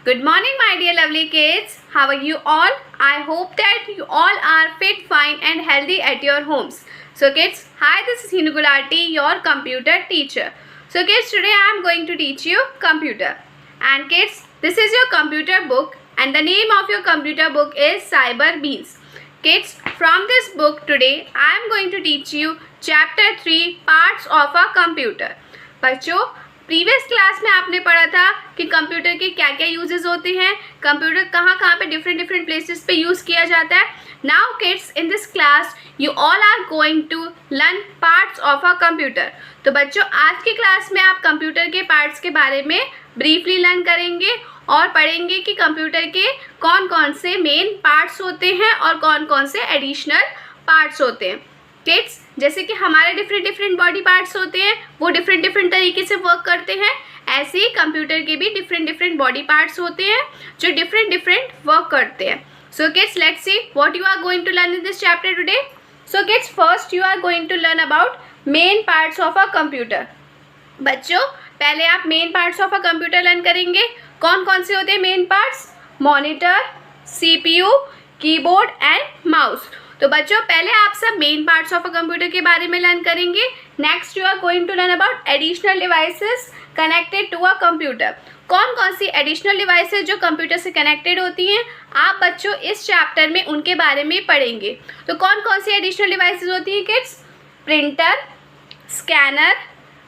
Good morning, my dear lovely kids. How are you all? I hope that you all are fit, fine and healthy at your homes. So kids, hi, this is Hinu Gulati, your computer teacher. So kids, today I am going to teach you computer. And kids, this is your computer book and the name of your computer book is Cyber Beans. Kids, from this book today I am going to teach you chapter 3 parts of a computer. बच्चों, previous class में आपने पढ़ा था कि computer के क्या क्या uses होते हैं, कंप्यूटर कहाँ कहाँ पे डिफरेंट प्लेसेस पे यूज़ किया जाता है. Now kids, in this class you all are going to learn parts of a computer. तो बच्चों, आज की क्लास में आप कंप्यूटर के पार्ट्स के बारे में ब्रीफली लर्न करेंगे और पढ़ेंगे कि कंप्यूटर के कौन कौन से मेन पार्ट्स होते हैं और कौन कौन से एडिशनल पार्ट्स होते हैं. किड्स, जैसे कि हमारे डिफरेंट बॉडी पार्ट्स होते हैं वो डिफरेंट तरीके से वर्क करते हैं, ऐसे ही कंप्यूटर के भी डिफरेंट बॉडी पार्ट्स होते हैं जो डिफरेंट वर्क करते हैं. So kids, let's see what you are going to learn in this chapter today. So kids, first you are going to learn about main parts of a computer. बच्चों, पहले आप main parts of a computer learn करेंगे. कौन कौन से होते हैं main parts? Monitor, CPU, keyboard and mouse. तो बच्चों, पहले आप सब main parts of a computer के बारे में लर्न करेंगे. Next you are going to learn about additional devices connected to a computer. कौन कौन सी एडिशनल डिवाइसेस जो कंप्यूटर से कनेक्टेड होती हैं, आप बच्चों इस चैप्टर में उनके बारे में पढ़ेंगे. तो कौन कौन सी एडिशनल डिवाइसेस होती हैं kids? Printer, scanner,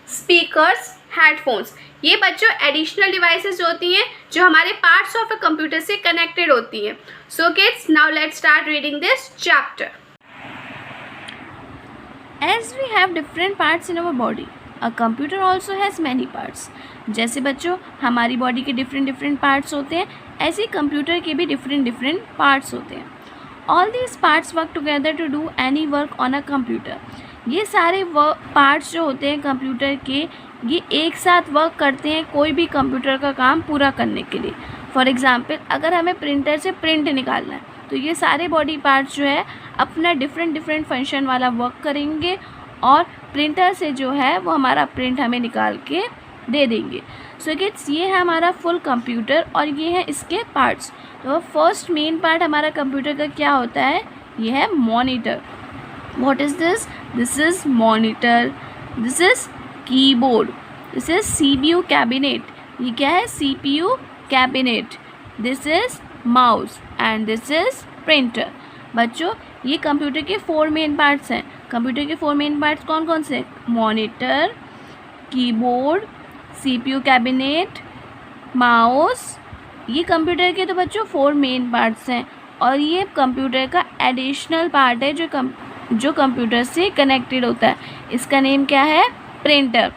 speakers, headphones. ये बच्चों एडिशनल डिवाइसेस होती हैं जो हमारे पार्ट्स ऑफ अ कंप्यूटर से कनेक्टेड होती हैं. So kids, now let's start reading this chapter. As we have different parts in our body, a computer also has many parts. जैसे बच्चों हमारी बॉडी के डिफरेंट पार्ट्स होते हैं, ऐसे ही कंप्यूटर के भी डिफरेंट पार्ट्स होते हैं. All these parts work together to do any work on a computer. ये सारे पार्ट्स जो होते हैं कंप्यूटर के, ये एक साथ वर्क करते हैं कोई भी कंप्यूटर का काम पूरा करने के लिए. फॉर एग्ज़ाम्पल, अगर हमें प्रिंटर से प्रिंट निकालना है तो ये सारे बॉडी पार्ट्स जो है अपना डिफरेंट फंक्शन वाला वर्क करेंगे और प्रिंटर से जो है वो हमारा प्रिंट हमें निकाल के दे देंगे. सो किड्स, ये है हमारा फुल कंप्यूटर और ये है इसके पार्ट्स. तो फर्स्ट मेन पार्ट हमारा कंप्यूटर का क्या होता है? ये है monitor. What is this? This is monitor. This is keyboard. This is CPU cabinet. ये क्या है? CPU cabinet. This is mouse and this is printer. बच्चों, ये कंप्यूटर के 4 मेन पार्ट्स हैं. कंप्यूटर के 4 मेन पार्ट्स कौन कौन से? Monitor, keyboard, CPU cabinet, mouse. ये कंप्यूटर के तो बच्चों 4 मेन पार्ट्स हैं और ये कंप्यूटर का एडिशनल पार्ट है जो कंप्यूटर से कनेक्टेड होता है. इसका नेम क्या है? प्रिंटर.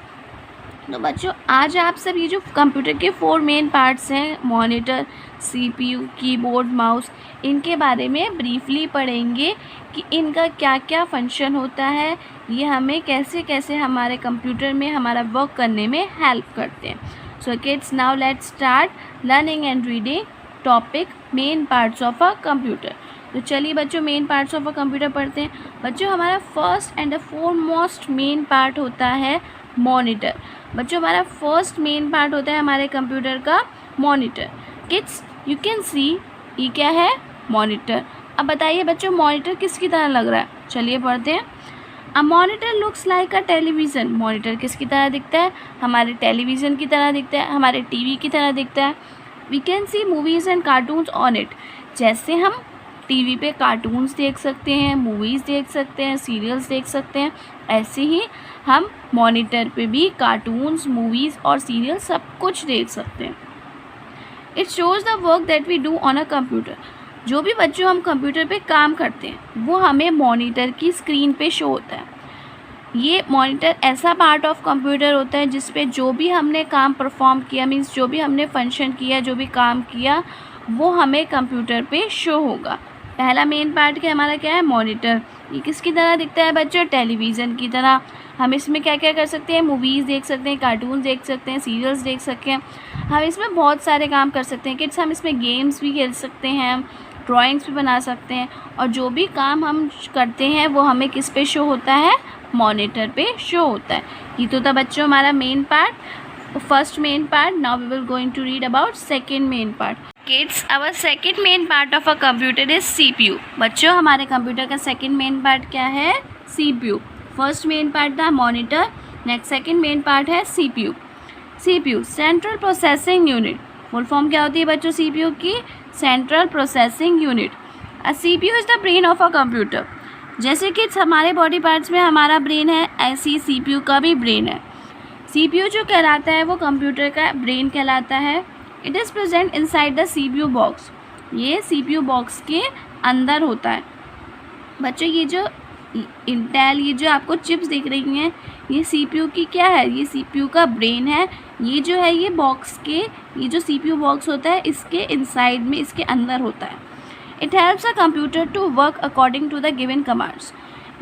तो बच्चों, आज आप सब ये जो कंप्यूटर के 4 मेन पार्ट्स हैं, मॉनिटर, सीपीयू, कीबोर्ड, माउस, इनके बारे में ब्रीफली पढ़ेंगे कि इनका क्या क्या फंक्शन होता है, ये हमें कैसे कैसे हमारे कंप्यूटर में हमारा वर्क करने में हेल्प करते हैं. So kids, now let's start learning and reading topic main parts of a computer. तो चलिए बच्चों, main parts of a computer पढ़ते हैं. बच्चों, हमारा first and the foremost main part होता है मॉनिटर. बच्चों, हमारा फर्स्ट मेन पार्ट होता है हमारे कंप्यूटर का monitor. Kids, you can see, ये क्या है? मॉनिटर. अब बताइए बच्चों, मॉनिटर किसकी तरह लग रहा है? चलिए पढ़ते हैं. A monitor looks like a television. Monitor किसकी तरह दिखता है? हमारे टेलीविज़न की तरह दिखता है, हमारे टीवी की तरह दिखता है. We can see movies and cartoons on it. जैसे हम टीवी पे कार्टून्स देख सकते हैं, मूवीज़ देख सकते हैं, सीरियल्स देख सकते हैं, ऐसे ही हम मॉनिटर पे भी कार्टून्स, मूवीज़ और सीरियल सब कुछ देख सकते हैं. It shows the work that we do on a computer. जो भी बच्चों हम कंप्यूटर पे काम करते हैं वो हमें मॉनिटर की स्क्रीन पे शो होता है. ये मॉनिटर ऐसा पार्ट ऑफ कंप्यूटर होता है जिस पे जो भी हमने काम परफॉर्म किया, मीन्स जो भी हमने फंक्शन किया, जो भी काम किया, वो हमें कंप्यूटर पे शो होगा. पहला मेन पार्ट क्या हमारा क्या है? मॉनिटर. ये किसकी तरह दिखता है बच्चों? टेलीविज़न की तरह. हम इसमें क्या क्या कर सकते हैं? मूवीज़ देख सकते हैं, कार्टून देख सकते हैं, सीरियल्स देख सकते हैं. हम इसमें बहुत सारे काम कर सकते हैं किड्स. हम इसमें गेम्स भी खेल सकते हैं, ड्राइंग्स भी बना सकते हैं और जो भी काम हम करते हैं वो हमें किस पे शो होता है? मॉनिटर पे शो होता है. ये तो था बच्चों हमारा main part. first main part. Now we will going to read about second main part. Kids, our second main part of a computer is CPU. बच्चों, हमारे कंप्यूटर का second main part क्या है? CPU. First main part था monitor. Next second main part है CPU. CPU Central Processing Unit. Full form क्या होती है बच्चों CPU की? Central Processing Unit. A CPU is the brain of a computer. जैसे कि हमारे बॉडी पार्ट्स में हमारा ब्रेन है, ऐसे ही CPU का भी ब्रेन है. CPU जो कहलाता है वो कंप्यूटर का ब्रेन कहलाता है. It is present inside the CPU box. ये CPU बॉक्स के अंदर होता है. बच्चों, ये जो इंटेल, ये जो आपको चिप्स दिख रही हैं, ये CPU की क्या है? ये CPU का ब्रेन है. ये जो है ये बॉक्स के, ये जो CPU बॉक्स होता है इसके इनसाइड में, इसके अंदर होता है. It helps a computer to work according to the given commands.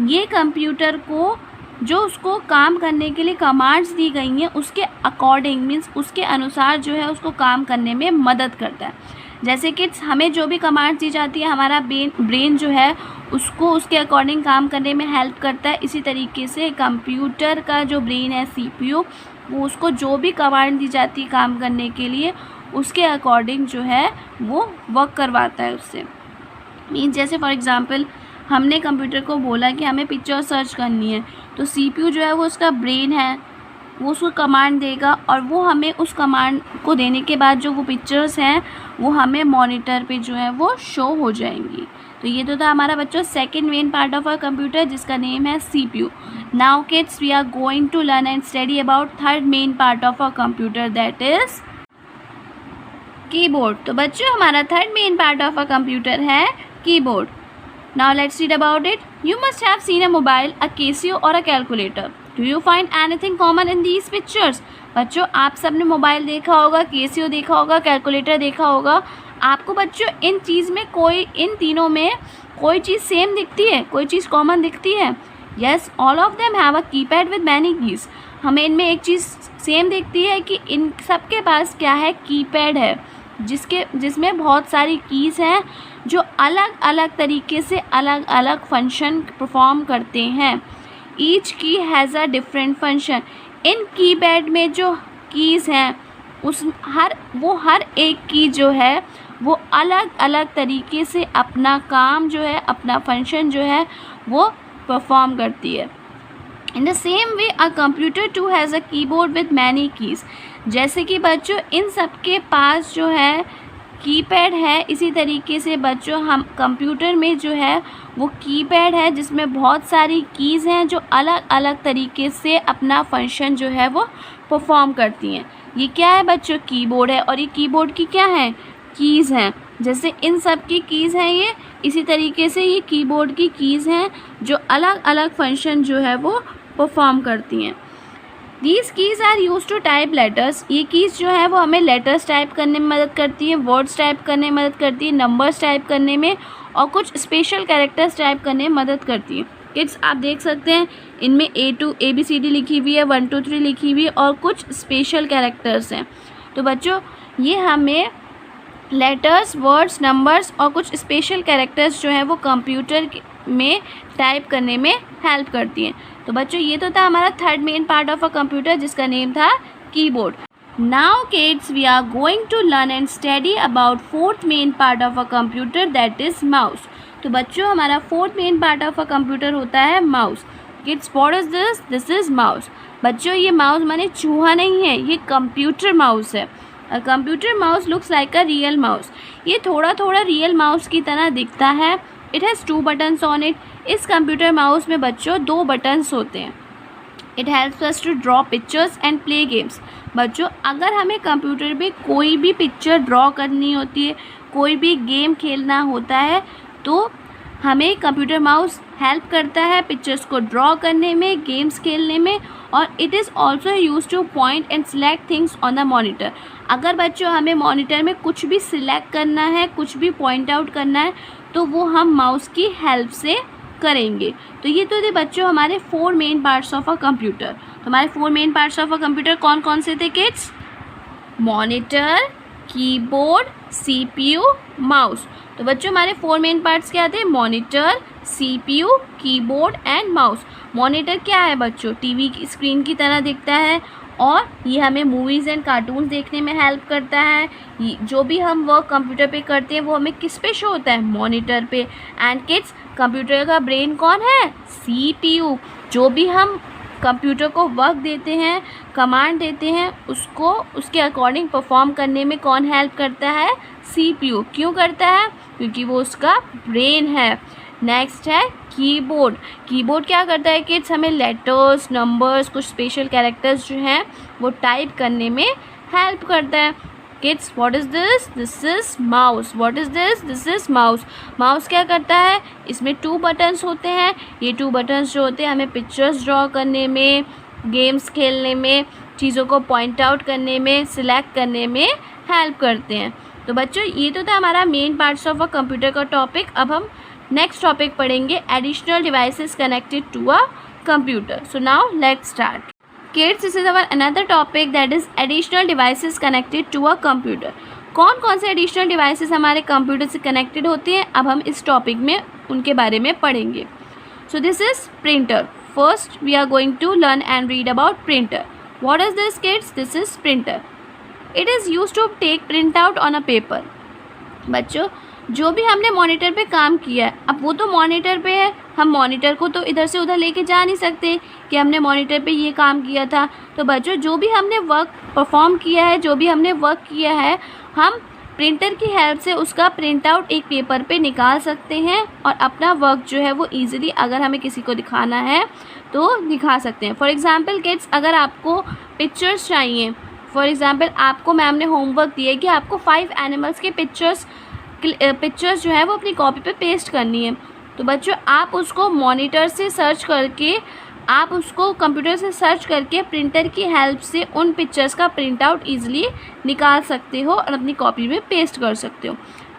ये कंप्यूटर को जो उसको काम करने के लिए कमांड्स दी गई हैं उसके अकॉर्डिंग, मीन्स उसके अनुसार जो है उसको काम करने में मदद करता है. जैसे कि हमें जो भी कमांड्स दी जाती है हमारा ब्रेन जो है उसको उसके अकॉर्डिंग काम करने में हेल्प करता है. इसी तरीके से कंप्यूटर का जो ब्रेन है CPU, वो उसको जो भी कमांड दी जाती है काम करने के लिए उसके अकॉर्डिंग जो है वो वर्क करवाता है उससे. मीन जैसे फॉर एग्ज़ाम्पल हमने कंप्यूटर को बोला कि हमें पिक्चर सर्च करनी है, तो CPU जो है वो उसका ब्रेन है, वो उसको कमांड देगा और वो हमें उस कमांड को देने के बाद जो वो पिक्चर्स हैं वो हमें मॉनिटर पे जो है वो शो हो जाएंगी. तो ये तो था हमारा बच्चों second main part of a computer जिसका नेम है CPU. Now kids, we are going to learn and study about third main part of a computer, that is keyboard. तो बच्चों, हमारा third main part of a computer है keyboard. Now let's read about it. You must have seen a mobile, a Casio or a calculator. Do you find anything common in these pictures? बच्चों, आप सब ने mobile देखा होगा, Casio देखा होगा, calculator देखा होगा. आपको बच्चों इन तीनों में कोई चीज़ सेम दिखती है, कोई चीज़ कॉमन दिखती है? Yes, all of them have a keypad with many keys. हमें इनमें एक चीज़ सेम दिखती है कि इन सब के पास क्या है? कीपैड है, जिसमें बहुत सारी कीज़ हैं जो अलग अलग तरीके से अलग अलग फंक्शन परफॉर्म करते हैं. ईच की has a different function. In keypad में जो कीज़ हैं हर एक की जो है वो अलग अलग तरीके से अपना काम जो है, अपना फंक्शन जो है वो परफॉर्म करती है. In the same way a computer too has a keyboard with many keys. जैसे कि बच्चों इन सब के पास जो है कीपैड है, इसी तरीके से बच्चों हम कंप्यूटर में जो है वो कीपैड है जिसमें बहुत सारी कीज़ हैं जो अलग अलग तरीके से अपना फंक्शन जो है वो परफॉर्म करती हैं. ये क्या है बच्चों? कीबोर्ड है. और ये कीबोर्ड की क्या है? कीज़ हैं. जैसे इन सब की कीज़ हैं ये, इसी तरीके से ये कीबोर्ड की कीज़ हैं जो अलग अलग फंक्शन जो है वो परफॉर्म करती हैं. These keys are used to type letters. ये कीज़ जो है वो हमें लेटर्स टाइप करने में मदद करती है, वर्ड्स टाइप करने में मदद करती है, नंबर्स टाइप करने में और कुछ स्पेशल कैरेक्टर्स टाइप करने में मदद करती है. किड्स, आप देख सकते हैं इनमें ABCD लिखी हुई है, 1 2 3 लिखी हुई है और कुछ स्पेशल कैरेक्टर्स हैं. तो बच्चों ये हमें लेटर्स, वर्ड्स, नंबर्स और कुछ स्पेशल कैरेक्टर्स जो हैं वो कंप्यूटर में टाइप करने में हेल्प करती हैं. तो बच्चों ये तो था हमारा third main part of a computer जिसका नेम था keyboard. Now kids, we are going to learn and study about fourth main part of a computer, that is mouse. तो बच्चों हमारा fourth main part of a computer होता है mouse. Kids, what is this? This is mouse. बच्चों ये mouse माने चूहा नहीं है, ये कंप्यूटर माउस है. A computer mouse looks like a real mouse. ये थोड़ा थोड़ा रियल माउस की तरह दिखता है. It has 2 buttons on it. इस कंप्यूटर माउस में बच्चों 2 buttons होते हैं. It helps us to draw pictures and play games. बच्चों अगर हमें कंप्यूटर में कोई भी पिक्चर ड्रॉ करनी होती है, कोई भी गेम खेलना होता है, तो हमें कंप्यूटर माउस हेल्प करता है पिक्चर्स को ड्रॉ करने में, गेम्स खेलने में. और it is also use two point and select things on the monitor. अगर बच्चों हमें मॉनिटर में कुछ भी सिलेक्ट करना है, कुछ भी पॉइंट आउट करना है, तो वो हम माउस की हेल्प से करेंगे. तो ये तो थे बच्चों हमारे 4 main parts of a computer. तो हमारे 4 main parts of a computer कौन कौन से थे kids? Monitor, keyboard, CPU, mouse. तो बच्चों हमारे 4 मेन पार्ट्स क्या थे? Monitor, CPU, keyboard and mouse. Monitor क्या है बच्चों? टीवी की स्क्रीन की तरह दिखता है और ये हमें मूवीज़ एंड कार्टून्स देखने में हेल्प करता है। जो भी हम वर्क कंप्यूटर पे करते हैं वो हमें किस पे शो होता है, मॉनिटर पे। एंड किड्स, कंप्यूटर का ब्रेन कौन है, CPU। जो भी हम कंप्यूटर को वर्क देते हैं, कमांड देते हैं, उसको उसके अकॉर्डिंग परफॉर्म करने में कौन हेल्प करता है, CPU। क्यों करता है, क्योंकि वो उसका ब्रेन है। नेक्स्ट है कीबोर्ड। कीबोर्ड क्या करता है किड्स, हमें लेटर्स, नंबर्स, कुछ स्पेशल कैरेक्टर्स जो हैं वो टाइप करने में हेल्प करता है। Kids, what is this, this is mouse. What is this, this is mouse. Mouse क्या करता है, इसमें 2 बटन्स होते हैं। ये 2 बटन्स जो होते हैं हमें पिक्चर्स ड्रॉ करने में, गेम्स खेलने में, चीज़ों को पॉइंट आउट करने में, सिलेक्ट करने में हेल्प करते हैं। तो बच्चों, ये तो था हमारा main parts of a computer का टॉपिक। अब हम नेक्स्ट टॉपिक पढ़ेंगे, additional devices connected to a computer. So now let's start. Kids, this is our another topic, that is additional devices connected to a computer. कौन कौन से additional devices हमारे computer से connected होते हैं, अब हम इस टॉपिक में उनके बारे में पढ़ेंगे। So this is printer. First we are going to learn and read about printer. What is this kids? This is printer. It is used to take print out on a paper. बच्चों, जो भी हमने monitor पे काम किया है, अब वो तो मॉनिटर पे है, हम मॉनिटर को तो इधर से उधर लेके जा नहीं सकते कि हमने मॉनिटर पे ये काम किया था। तो बच्चों, जो भी हमने वर्क परफॉर्म किया है, जो भी हमने वर्क किया है, हम प्रिंटर की हेल्प से उसका प्रिंट आउट एक पेपर पे निकाल सकते हैं और अपना वर्क जो है वो ईजिली, अगर हमें किसी को दिखाना है तो दिखा सकते हैं। फॉर एग्ज़ाम्पल किड्स, अगर आपको पिक्चर्स चाहिए, फॉर एग्ज़ाम्पल आपको मैम ने होमवर्क दिया कि आपको 5 एनिमल्स के पिक्चर्स जो है वो अपनी कॉपी पे पेस्ट करनी है। तो बच्चों, आप उसको मॉनिटर से सर्च करके, आप उसको कंप्यूटर से सर्च करके प्रिंटर की हेल्प से उन पिक्चर्स का प्रिंट आउट ईजिली निकाल सकते हो और अपनी कॉपी में पेस्ट कर सकते हो।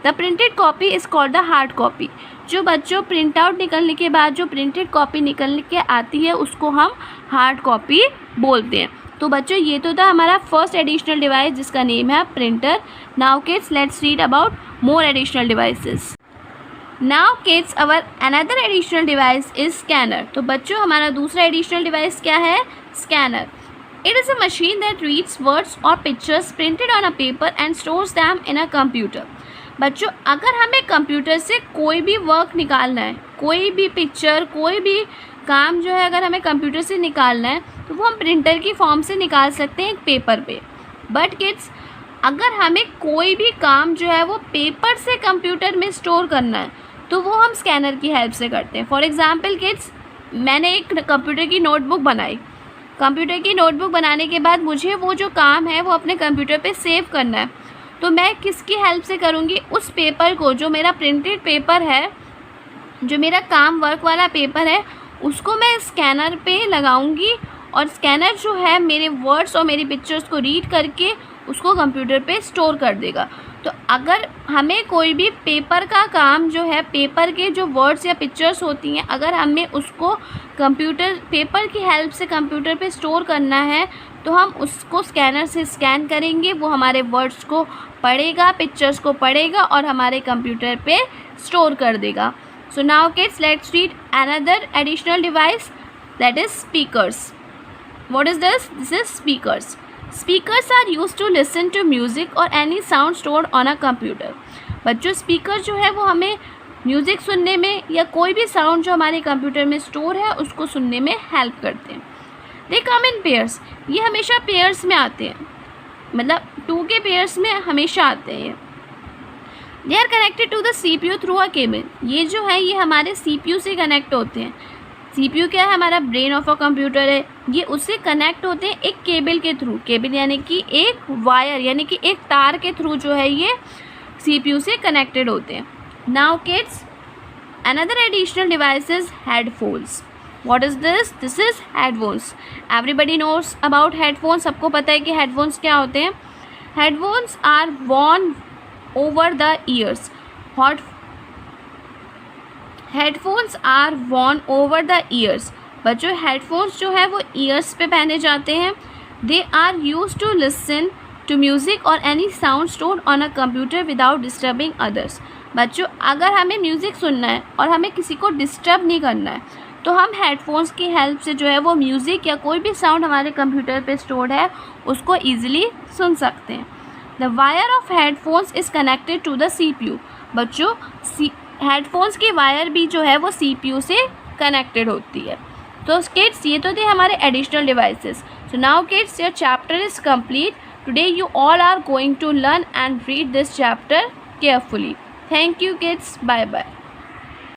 The printed copy is called the hard copy. जो बच्चों प्रिंट आउट निकलने के बाद जो प्रिंटेड कॉपी निकल के आती है उसको हम हार्ड कॉपी बोलते हैं। तो बच्चों, ये तो था हमारा फर्स्ट एडिशनल डिवाइस जिसका नेम है printer. Now kids, let's read about more additional devices. Now kids, our another additional device is scanner. तो बच्चों, हमारा दूसरा additional device क्या है, scanner. It is a machine that reads words or pictures printed on a paper and stores them in a computer. बच्चों, अगर हमें computer से कोई भी वर्क निकालना है, कोई भी पिक्चर, कोई भी काम जो है अगर हमें कंप्यूटर से निकालना है तो वो हम प्रिंटर की फॉर्म से निकाल सकते हैं एक पेपर पे। बट किड्स, अगर हमें कोई भी काम जो है वो पेपर से कंप्यूटर में स्टोर करना है तो वो हम स्कैनर की हेल्प से करते हैं। फॉर एग्ज़ाम्पल किड्स, मैंने एक कंप्यूटर की नोटबुक बनाई। कंप्यूटर की नोटबुक बनाने के बाद मुझे वो जो काम है वो अपने कंप्यूटर पे सेव करना है, तो मैं किसकी हेल्प से करूँगी, उस पेपर को, जो मेरा प्रिंटेड पेपर है, जो मेरा काम वर्क वाला पेपर है, उसको मैं स्कैनर पे लगाऊंगी और स्कैनर जो है मेरे वर्ड्स और मेरी पिक्चर्स को रीड करके उसको कंप्यूटर पे स्टोर कर देगा। तो अगर हमें कोई भी पेपर का काम जो है, पेपर के जो वर्ड्स या पिक्चर्स होती हैं, अगर हमें उसको पेपर की हेल्प से कंप्यूटर पे स्टोर करना है तो हम उसको स्कैनर से स्कैन करेंगे, वो हमारे वर्ड्स को पढ़ेगा, पिक्चर्स को पढ़ेगा और हमारे कंप्यूटर पे स्टोर कर देगा। So now kids, let's read another additional device, that is speakers. What is this? This is speakers. Speakers are used to listen to music or any sound stored on a computer. बच्चों, speaker जो है वो हमें music सुनने में या कोई भी साउंड जो हमारे कंप्यूटर में स्टोर है उसको सुनने में हेल्प करते हैं. They come in pairs. ये हमेशा पेयर्स में आते हैं, मतलब 2 के पेयर्स में हमेशा आते हैं. They are connected to the CPU through a cable. ये जो है ये हमारे CPU से कनेक्ट होते हैं. CPU क्या है, हमारा ब्रेन ऑफ अ कंप्यूटर है, ये उससे कनेक्ट होते हैं एक केबल के थ्रू. केबल यानी कि एक वायर, यानी कि एक तार के थ्रू जो है ये CPU से कनेक्टेड होते हैं. Now kids, another additional device is headphones. What is this? This is headphones. Everybody knows about headphones. सबको पता है कि हेडफोन्स क्या होते हैं. Headphones are worn over the ears. Headphones are worn over the ears. बच्चों, हेडफोन्स जो है वो ईयर्स पे पहने जाते हैं. They are use to listen to music और any sound stored on a computer without disturbing others. बच्चों, अगर हमें म्यूज़िक सुनना है और हमें किसी को डिस्टर्ब नहीं करना है तो हम हेडफोन्स की हेल्प से जो है वो म्यूज़िक या कोई भी साउंड हमारे कंप्यूटर पे स्टोर्ड है उसको ईजिली सुन सकते हैं। The wire of headphones is connected to the CPU। बच्चों हेडफोन्स की वायर भी जो है वो CPU से कनेक्टेड होती है। तो किड्स ये तो थे हमारे additional devices. So now kids your chapter is complete. Today you all are going to learn and read this chapter carefully. Thank you kids. Bye bye.